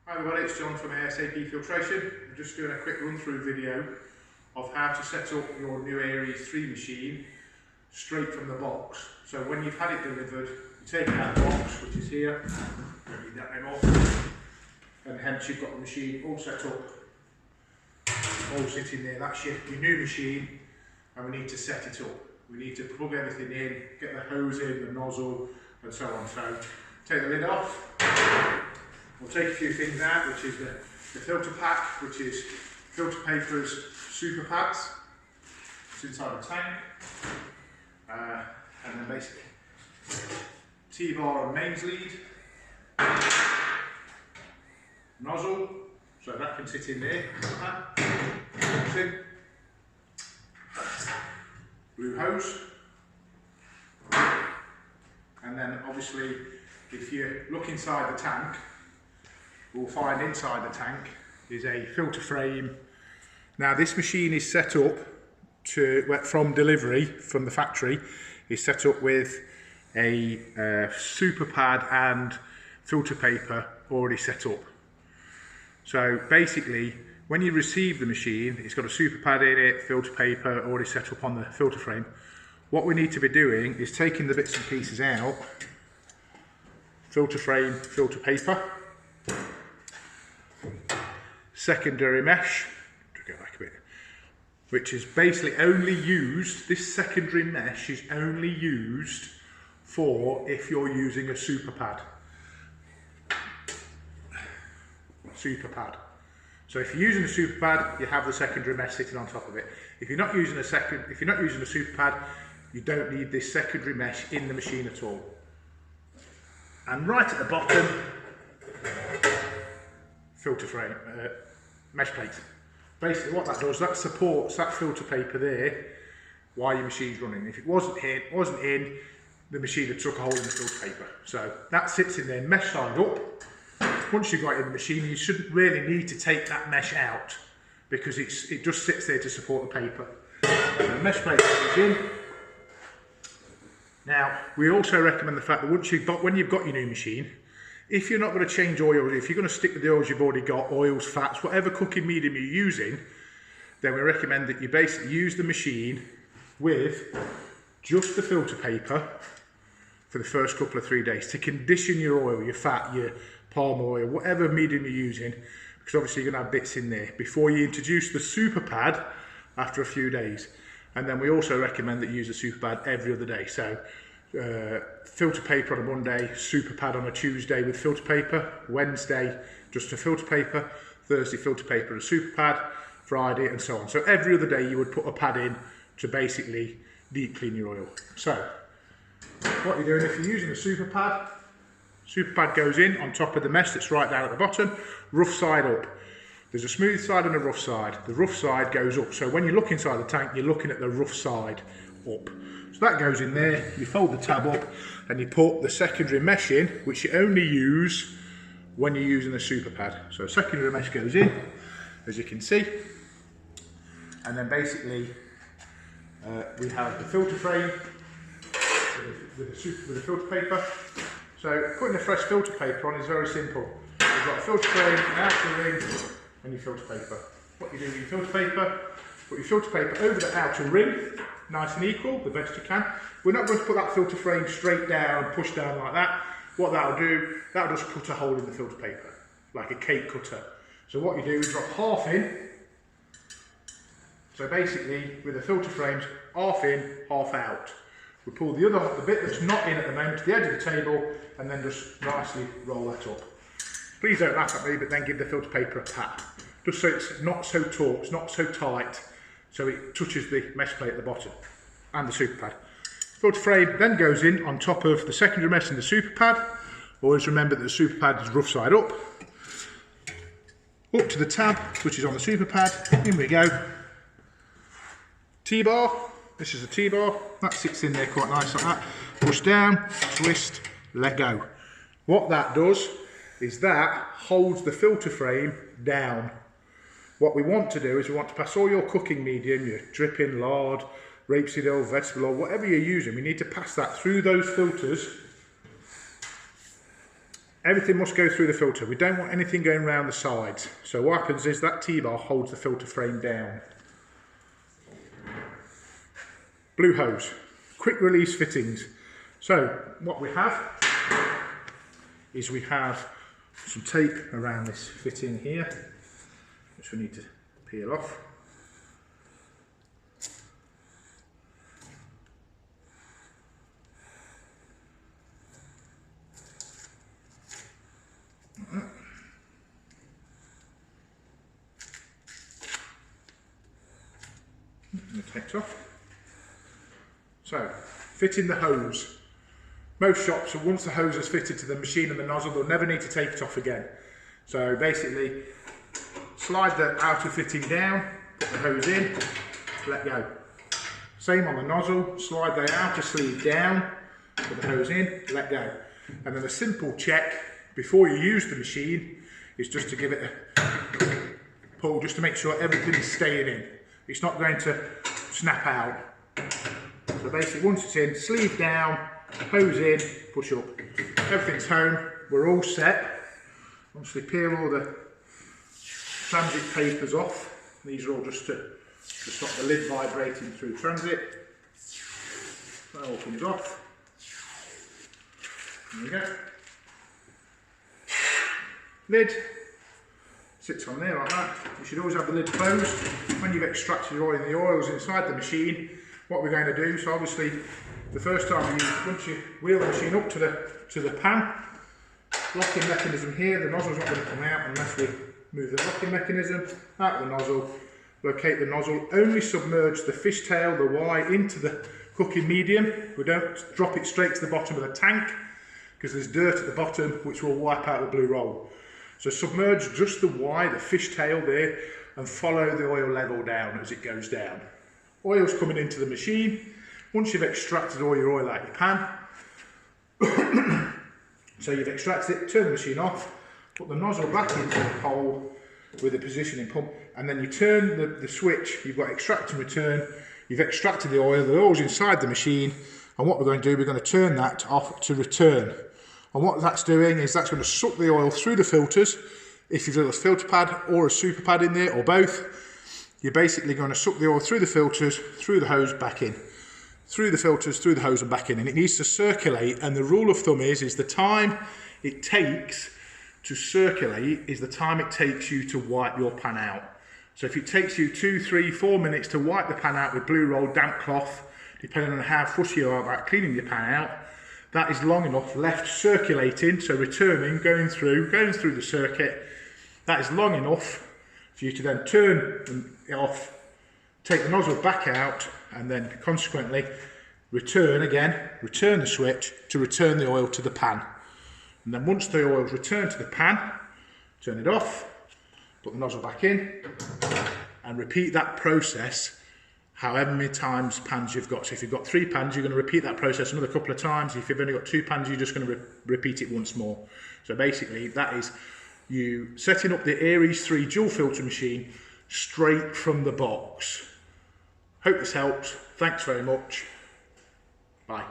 Hi everybody, it's John from ASAP Filtration. I'm just doing a quick run through video of how to set up your new Aries3 machine straight from the box. So when you've had it delivered, you take out the box, which is here, read that off, and hence you've got the machine all set up, all sitting there. That's your new machine, and we need to set it up. We need to plug everything in, get the hose in, the nozzle, and so on. So take the lid off. We'll take a few things out, which is the filter pack, which is filter paper's super pads. It's inside the tank. And then basically T-bar and mains lead. Nozzle, so that can sit in there. Blue hose. And then obviously, if you look inside the tank, we'll find inside the tank is a filter frame. Now this machine is set up from delivery from the factory, is set up with a super pad and filter paper already set up. So basically when you receive the machine, it's got a super pad in it, filter paper already set up on the filter frame. What we need to be doing is taking the bits and pieces out, filter frame, filter paper, secondary mesh, to go back a bit, which is basically only used, this secondary mesh is only used for if you're using a super pad. Super pad. So if you're using a super pad, you have the secondary mesh sitting on top of it. If you're not using a super pad, you don't need this secondary mesh in the machine at all. And right at the bottom, filter frame, mesh plate. Basically what that does, that supports that filter paper there while your machine's running. If it wasn't in, the machine had took a hole in the filter paper. So that sits in there, mesh side up. Once you've got it in the machine, you shouldn't really need to take that mesh out because it just sits there to support the paper. The mesh plate goes in. Now, we also recommend the fact that when you've got your new machine, if you're not going to change oils, if you're going to stick with the oils you've already got, oils, fats, whatever cooking medium you're using, then we recommend that you basically use the machine with just the filter paper for the first couple of 3 days to condition your oil, your fat, your palm oil, whatever medium you're using, because obviously you're going to have bits in there before you introduce the super pad after a few days. And then we also recommend that you use the super pad every other day. So filter paper on a Monday, super pad on a Tuesday with filter paper, Wednesday just a filter paper, Thursday filter paper and a super pad, Friday and so on. So every other day you would put a pad in to basically deep clean your oil. So what you're doing, if you're using a super pad goes in on top of the mesh that's right down at the bottom, rough side up. There's a smooth side and a rough side. The rough side goes up. So when you look inside the tank, you're looking at the rough side up. So that goes in there, you fold the tab up and you put the secondary mesh in, which you only use when you're using the super pad. So secondary mesh goes in, as you can see. And then basically we have the filter frame with the filter paper. So putting a fresh filter paper on is very simple. You've got a filter frame, an outer ring, and your filter paper. What you do with your filter paper, put your filter paper over the outer ring, nice and equal, the best you can. We're not going to put that filter frame straight down, push down like that. What that'll do, that'll just cut a hole in the filter paper, like a cake cutter. So what you do is drop half in. So basically, with the filter frames, half in, half out. We pull the bit that's not in at the moment to the edge of the table, and then just nicely roll that up. Please don't laugh at me, but then give the filter paper a pat. Just so it's not so taut, it's not so tight, so it touches the mesh plate at the bottom, and the super pad. Filter frame then goes in on top of the secondary mesh and the super pad. Always remember that the super pad is rough side up. Up to the tab, which is on the super pad, in we go. T-bar, this is a T-bar, that sits in there quite nice like that. Push down, twist, let go. What that does is that holds the filter frame down. What we want to do is we want to pass all your cooking medium, your dripping, lard, rapeseed oil, vegetable oil, whatever you're using, we need to pass that through those filters everything must go through the filter. We don't want anything going around the sides. So what happens is that T-bar holds the filter frame down. Blue hose, quick release fittings. So what we have is we have some tape around this fitting here, which we need to peel off. And it takes off. So, fitting the hose. Most shops, once the hose is fitted to the machine and the nozzle, they'll never need to take it off again. So basically, slide the outer fitting down, put the hose in, let go. Same on the nozzle, slide the outer sleeve down, put the hose in, let go. And then a simple check before you use the machine is just to give it a pull, just to make sure everything's staying in. It's not going to snap out. So basically, once it's in, sleeve down, hose in, push up. Everything's home, we're all set. Obviously peel all the transit papers off. These are all just to stop the lid vibrating through transit. That all comes off. There we go. Lid sits on there like that. You should always have the lid closed. When you've extracted your oil and the oil's inside the machine, what we're going to do, so obviously the first time once you wheel the machine up to the pan, locking mechanism here, the nozzle's not going to come out unless we move the locking mechanism out of the nozzle, locate the nozzle, only submerge the fishtail, the Y, into the cooking medium. We don't drop it straight to the bottom of the tank because there's dirt at the bottom which will wipe out the blue roll. So submerge just the Y, the fishtail there, and follow the oil level down as it goes down. Oil's coming into the machine. Once you've extracted all your oil out your pan, so you've extracted it, turn the machine off, put the nozzle back into the hole with a positioning pump, and then you turn the switch. You've got extract and return. You've extracted the oil's inside the machine, and what we're going to do, we're going to turn that off to return. And what that's doing is that's going to suck the oil through the filters. If you've got a filter pad or a super pad in there, or both, you're basically going to suck the oil through the filters, through the hose, back in. Through the filters, through the hose and back in. And it needs to circulate, and the rule of thumb is the time it takes to circulate is the time it takes you to wipe your pan out. So if it takes you 2, 3, 4 minutes to wipe the pan out with blue roll, damp cloth, depending on how fussy you are about cleaning your pan out, that is long enough left circulating, so returning, going through the circuit. That is long enough for you to then turn it off, take the nozzle back out, and then consequently return the switch to return the oil to the pan. And then once the oil is returned to the pan, turn it off, put the nozzle back in, and repeat that process however many times pans you've got. So if you've got 3 pans, you're going to repeat that process another couple of times. If you've only got 2 pans, you're just going to repeat it once more. So basically that is you setting up the Aries3 dual filter machine straight from the box. Hope this helps. Thanks very much. Bye.